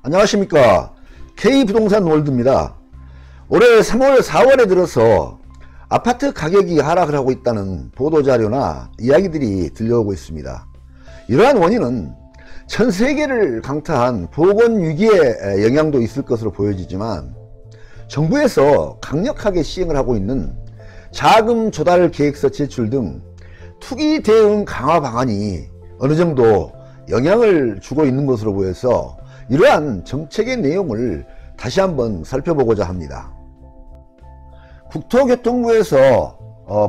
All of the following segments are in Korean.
안녕하십니까. K부동산 월드입니다. 올해 3월 4월에 들어서 아파트 가격이 하락을 하고 있다는 보도자료나 이야기들이 들려오고 있습니다. 이러한 원인은 전 세계를 강타한 보건위기의 영향도 있을 것으로 보여지지만 정부에서 강력하게 시행을 하고 있는 자금 조달 계획서 제출 등 투기 대응 강화 방안이 어느 정도 영향을 주고 있는 것으로 보여서 이러한 정책의 내용을 다시 한번 살펴보고자 합니다. 국토교통부에서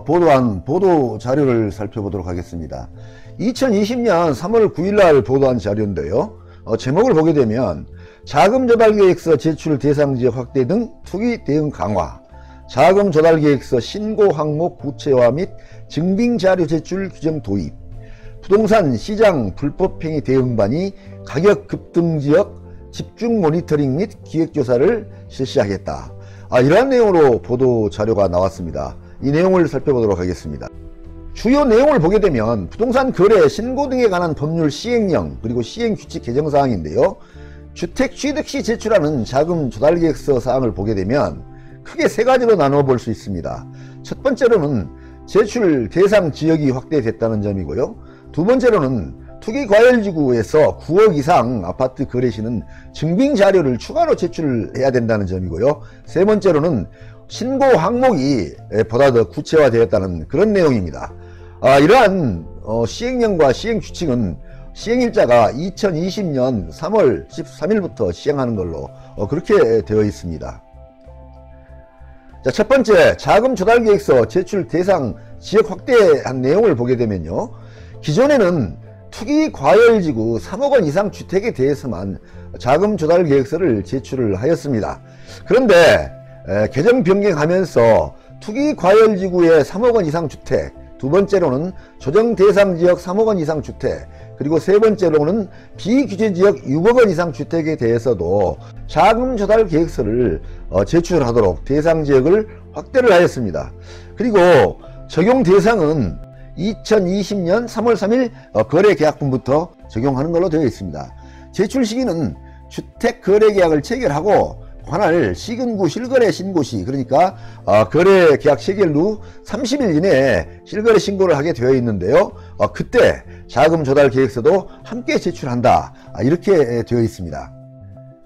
보도한 보도자료를 살펴보도록 하겠습니다. 2020년 3월 9일날 보도한 자료인데요. 제목을 보게 되면 자금조달계획서 제출 대상지역 확대 등 투기 대응 강화, 자금조달계획서 신고 항목 구체화 및 증빙자료 제출 규정 도입, 부동산 시장 불법행위 대응반이 가격 급등 지역 집중 모니터링 및 기획조사를 실시하겠다. 이러한 내용으로 보도자료가 나왔습니다. 이 내용을 살펴보도록 하겠습니다. 주요 내용을 보게 되면 부동산 거래 신고 등에 관한 법률 시행령 그리고 시행규칙 개정사항인데요. 주택 취득 시 제출하는 자금 조달계획서 사항을 보게 되면 크게 세 가지로 나누어 볼 수 있습니다. 첫 번째로는 제출 대상 지역이 확대됐다는 점이고요. 두 번째로는 투기과열지구에서 9억 이상 아파트 거래 시는 증빙자료를 추가로 제출해야 된다는 점이고요. 세 번째로는 신고 항목이 보다 더 구체화되었다는 그런 내용입니다. 이러한 시행령과 시행규칙은 시행일자가 2020년 3월 13일부터 시행하는 걸로 그렇게 되어 있습니다. 자, 첫 번째, 자금 조달계획서 제출 대상 지역 확대한 내용을 보게 되면요. 기존에는 투기과열지구 3억원 이상 주택에 대해서만 자금 조달계획서를 제출을 하였습니다. 그런데 개정 변경하면서 투기과열지구의 3억원 이상 주택, 두 번째로는 조정 대상 지역 3억원 이상 주택, 그리고 세 번째로는 비규제지역 6억원 이상 주택에 대해서도 자금 조달 계획서를 제출하도록 대상 지역을 확대를 하였습니다. 그리고 적용 대상은 2020년 3월 3일 거래계약분부터 적용하는 걸로 되어 있습니다. 제출 시기는 주택거래계약을 체결하고 관할 시군구 실거래 신고시, 그러니까 거래계약 체결 후 30일 이내에 실거래 신고를 하게 되어 있는데요. 그때 자금 조달 계획서도 함께 제출한다, 이렇게 되어 있습니다.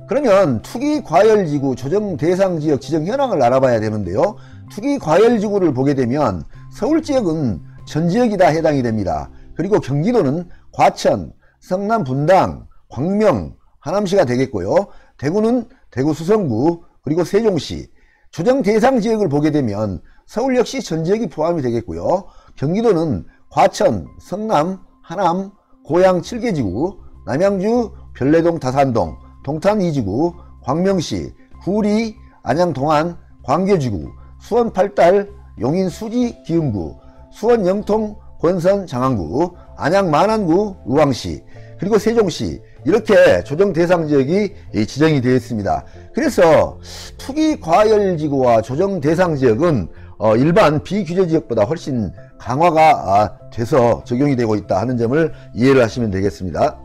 그러면 투기과열지구 조정 대상지역 지정 현황을 알아봐야 되는데요. 투기과열지구를 보게 되면 서울지역은 전지역이 다 해당이 됩니다. 그리고 경기도는 과천, 성남 분당, 광명, 하남시가 되겠고요. 대구는 대구 수성구, 그리고 세종시. 조정 대상 지역을 보게 되면 서울 역시 전지역이 포함이 되겠고요. 경기도는 과천, 성남, 하남, 고양 7개지구, 남양주, 별내동 다산동, 동탄 2지구, 광명시, 구리, 안양 동안, 광교지구, 수원 8달, 용인 수지 기흥구, 수원 영통, 권선 장안구, 안양 만안구, 의왕시, 그리고 세종시, 이렇게 조정 대상 지역이 지정이 되어 있습니다. 그래서 투기과열지구와 조정 대상 지역은 일반 비규제 지역보다 훨씬 강화가 돼서 적용이 되고 있다 하는 점을 이해를 하시면 되겠습니다.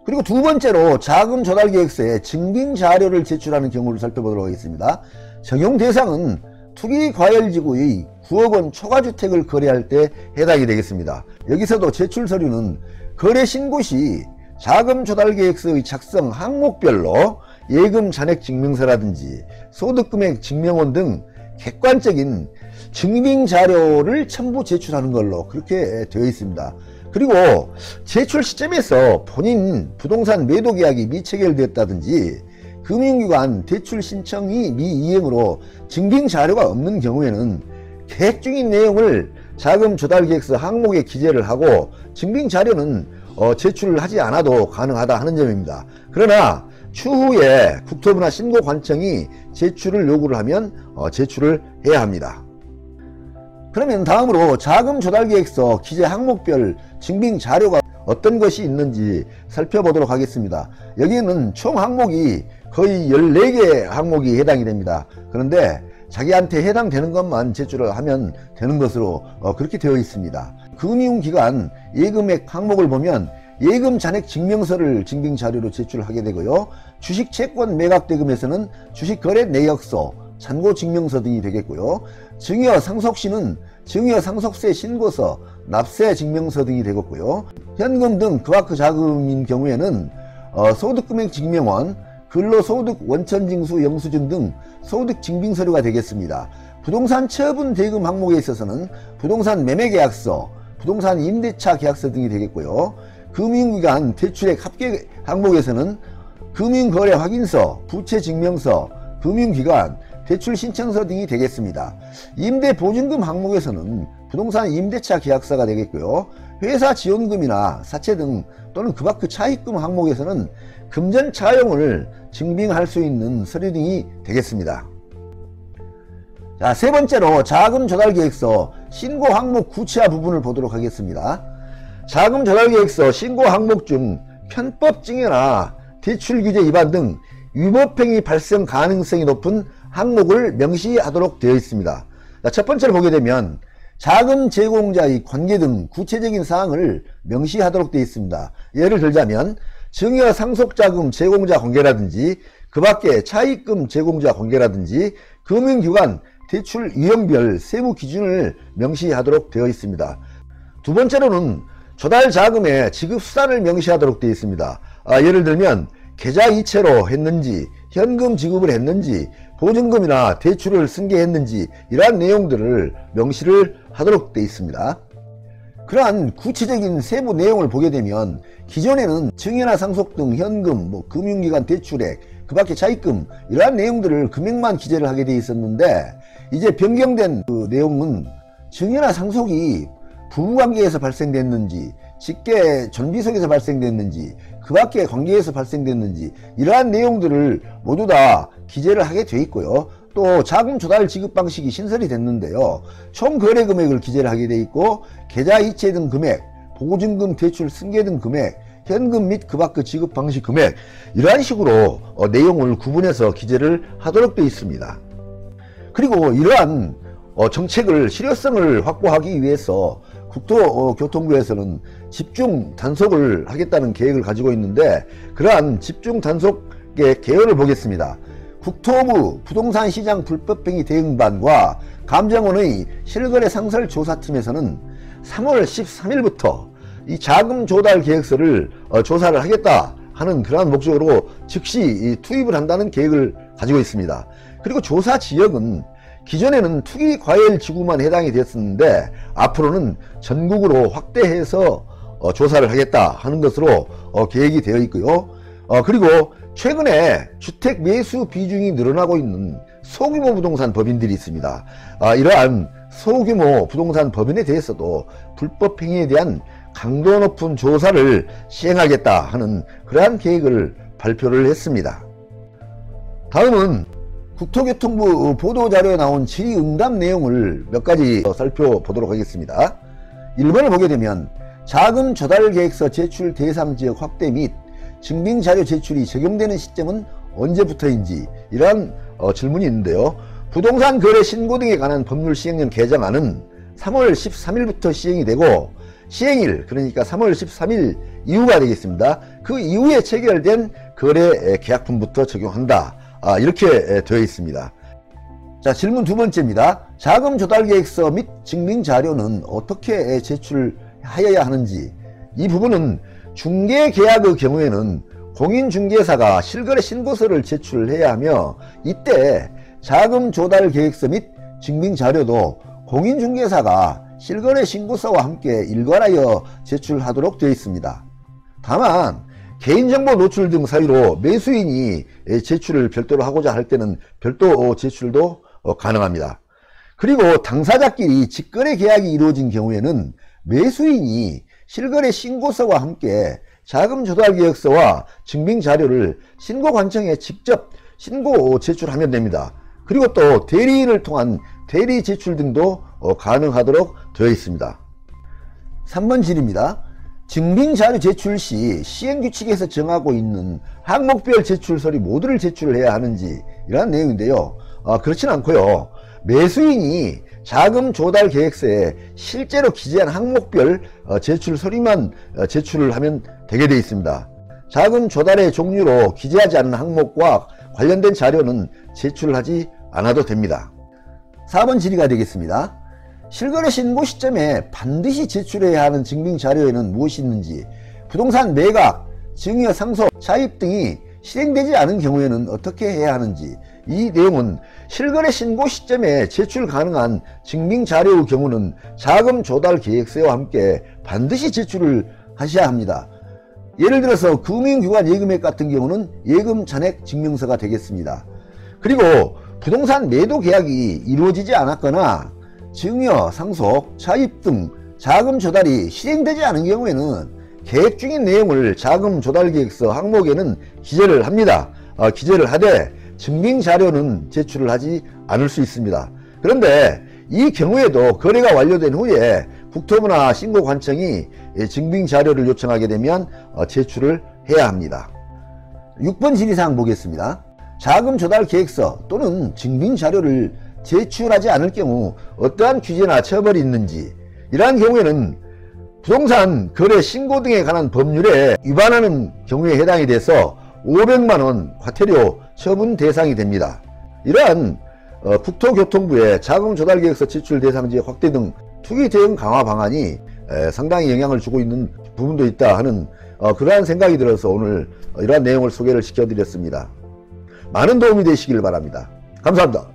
그리고 두 번째로 자금 조달 계획서에 증빙 자료를 제출하는 경우를 살펴보도록 하겠습니다. 적용 대상은 투기과열지구의 9억원 초과주택을 거래할 때 해당이 되겠습니다. 여기서도 제출 서류는 거래 신고 시 자금 조달 계획서의 작성 항목별로 예금 잔액 증명서라든지 소득금액 증명원 등 객관적인 증빙 자료를 첨부 제출하는 걸로 그렇게 되어 있습니다. 그리고 제출 시점에서 본인 부동산 매도 계약이 미체결되었다든지 금융기관 대출 신청이 미이행으로 증빙 자료가 없는 경우에는 계획 중인 내용을 자금 조달 계획서 항목에 기재를 하고 증빙 자료는 제출을 하지 않아도 가능하다 하는 점입니다. 그러나 추후에 국토부나 신고관청이 제출을 요구를 하면 제출을 해야 합니다. 그러면 다음으로 자금 조달 계획서 기재 항목별 증빙 자료가 어떤 것이 있는지 살펴보도록 하겠습니다. 여기에는 총 항목이 거의 14개 항목이 해당이 됩니다. 그런데 자기한테 해당되는 것만 제출을 하면 되는 것으로 그렇게 되어 있습니다. 금융기관 예금액 항목을 보면 예금 잔액 증명서를 증빙 자료로 제출하게 되고요. 주식 채권 매각 대금에서는 주식 거래 내역서, 잔고 증명서 등이 되겠고요. 증여 상속 시는 증여 상속세 신고서, 납세 증명서 등이 되겠고요. 현금 등 그와 그 자금인 경우에는 소득금액 증명원, 근로소득 원천징수 영수증 등 소득 증빙 서류가 되겠습니다. 부동산 처분 대금 항목에 있어서는 부동산 매매계약서, 부동산 임대차 계약서 등이 되겠고요. 금융기관 대출액 합계 항목에서는 금융거래 확인서, 부채증명서, 금융기관 대출 신청서 등이 되겠습니다. 임대보증금 항목에서는 부동산 임대차 계약서가 되겠고요. 회사 지원금이나 사채 등 또는 그 밖의 차입금 항목에서는 금전 차용을 증빙할 수 있는 서류 등이 되겠습니다. 자, 세 번째로 자금 조달 계획서 신고 항목 구체화 부분을 보도록 하겠습니다. 자금 조달 계획서 신고 항목 중 편법 증여나 대출 규제 위반 등 위법행위 발생 가능성이 높은 항목을 명시하도록 되어 있습니다. 자, 첫 번째로 보게 되면 자금 제공자의 관계 등 구체적인 사항을 명시하도록 되어 있습니다. 예를 들자면 증여 상속자금 제공자 관계라든지 그 밖에 차입금 제공자 관계라든지 금융기관 대출 유형별 세부 기준을 명시하도록 되어 있습니다. 두 번째로는 조달 자금의 지급 수단을 명시하도록 되어 있습니다. 예를 들면 계좌 이체로 했는지, 현금 지급을 했는지, 보증금이나 대출을 승계했는지 이러한 내용들을 명시를 하도록 되어 있습니다. 그러한 구체적인 세부 내용을 보게 되면 기존에는 증여나 상속 등 현금, 금융기관 대출액, 그 밖에 차입금 이러한 내용들을 금액만 기재를 하게 되어 있었는데 이제 변경된 그 내용은 증여나 상속이 부부관계에서 발생됐는지, 직계 전비 속에서 발생됐는지, 그 밖의 관계에서 발생됐는지 이러한 내용들을 모두 다 기재를 하게 되어 있고요. 또 자금 조달 지급 방식이 신설이 됐는데요. 총 거래 금액을 기재를 하게 되어 있고 계좌 이체 등 금액, 보증금 대출 승계 등 금액, 현금 및 그 밖의 지급 방식 금액 이러한 식으로 내용을 구분해서 기재를 하도록 되어 있습니다. 그리고 이러한 정책을 실효성을 확보하기 위해서 국토교통부에서는 집중 단속을 하겠다는 계획을 가지고 있는데 그러한 집중 단속의 개요를 보겠습니다. 국토부 부동산시장 불법행위 대응반과 감정원의 실거래 상설 조사팀에서는 3월 13일부터 이 자금 조달 계획서를 조사를 하겠다 하는 그러한 목적으로 즉시 투입을 한다는 계획을 가지고 있습니다. 그리고 조사 지역은 기존에는 투기과열지구만 해당이 됐었는데 앞으로는 전국으로 확대해서 조사를 하겠다 하는 것으로 계획이 되어 있고요. 그리고 최근에 주택 매수 비중이 늘어나고 있는 소규모 부동산 법인들이 있습니다. 이러한 소규모 부동산 법인에 대해서도 불법 행위에 대한 강도 높은 조사를 시행하겠다 하는 그러한 계획을 발표를 했습니다. 다음은 국토교통부 보도자료에 나온 질의응답 내용을 몇 가지 살펴보도록 하겠습니다. 1번을 보게 되면 자금 조달 계획서 제출 대상 지역 확대 및 증빙자료 제출이 적용되는 시점은 언제부터인지 이러한 질문이 있는데요. 부동산 거래 신고 등에 관한 법률 시행령 개정안은 3월 13일부터 시행이 되고 시행일 그러니까 3월 13일 이후가 되겠습니다. 그 이후에 체결된 거래 계약품부터 적용한다. 이렇게 되어 있습니다. 자, 질문 두 번째입니다. 자금 조달 계획서 및 증빙 자료는 어떻게 제출하여야 하는지. 이 부분은 중개 계약의 경우에는 공인중개사가 실거래 신고서를 제출해야 하며 이때 자금 조달 계획서 및 증빙 자료도 공인중개사가 실거래 신고서와 함께 일괄하여 제출하도록 되어 있습니다. 다만 개인정보 노출 등 사유로 매수인이 제출을 별도로 하고자 할 때는 별도 제출도 가능합니다. 그리고 당사자끼리 직거래 계약이 이루어진 경우에는 매수인이 실거래 신고서와 함께 자금 조달 계획서와 증빙 자료를 신고관청에 직접 신고 제출하면 됩니다. 그리고 또 대리인을 통한 대리 제출 등도 가능하도록 되어 있습니다. 3번 질입니다. 증빙자료 제출 시 시행규칙에서 정하고 있는 항목별 제출 서류 모두를 제출을 해야 하는지 이러한 내용인데요. 그렇진 않고요. 매수인이 자금 조달 계획서에 실제로 기재한 항목별 제출 서류만 제출을 하면 되게 되어 있습니다. 자금 조달의 종류로 기재하지 않은 항목과 관련된 자료는 제출하지 않아도 됩니다. 4번 질의가 되겠습니다. 실거래 신고 시점에 반드시 제출해야 하는 증빙 자료에는 무엇이 있는지, 부동산 매각, 증여 상속, 차입 등이 실행되지 않은 경우에는 어떻게 해야 하는지, 이 내용은 실거래 신고 시점에 제출 가능한 증빙 자료의 경우는 자금 조달 계획서와 함께 반드시 제출을 하셔야 합니다. 예를 들어서 금융기관 예금액 같은 경우는 예금 잔액 증명서가 되겠습니다. 그리고 부동산 매도 계약이 이루어지지 않았거나 증여, 상속, 차입 등 자금 조달이 실행되지 않은 경우에는 계획 중인 내용을 자금 조달 계획서 항목에는 기재를 합니다. 기재를 하되 증빙 자료는 제출을 하지 않을 수 있습니다. 그런데 이 경우에도 거래가 완료된 후에 국토부나 신고관청이 증빙 자료를 요청하게 되면 제출을 해야 합니다. 6번 질의사항 보겠습니다. 자금 조달 계획서 또는 증빙 자료를 제출하지 않을 경우 어떠한 규제나 처벌이 있는지, 이러한 경우에는 부동산 거래 신고 등에 관한 법률에 위반하는 경우에 해당이 돼서 500만원 과태료 처분 대상이 됩니다. 이러한 국토교통부의 자금 조달 계획서 제출 대상지역 확대 등 투기 대응 강화 방안이 상당히 영향을 주고 있는 부분도 있다 하는 그러한 생각이 들어서 오늘 이러한 내용을 소개를 시켜드렸습니다. 많은 도움이 되시길 바랍니다. 감사합니다.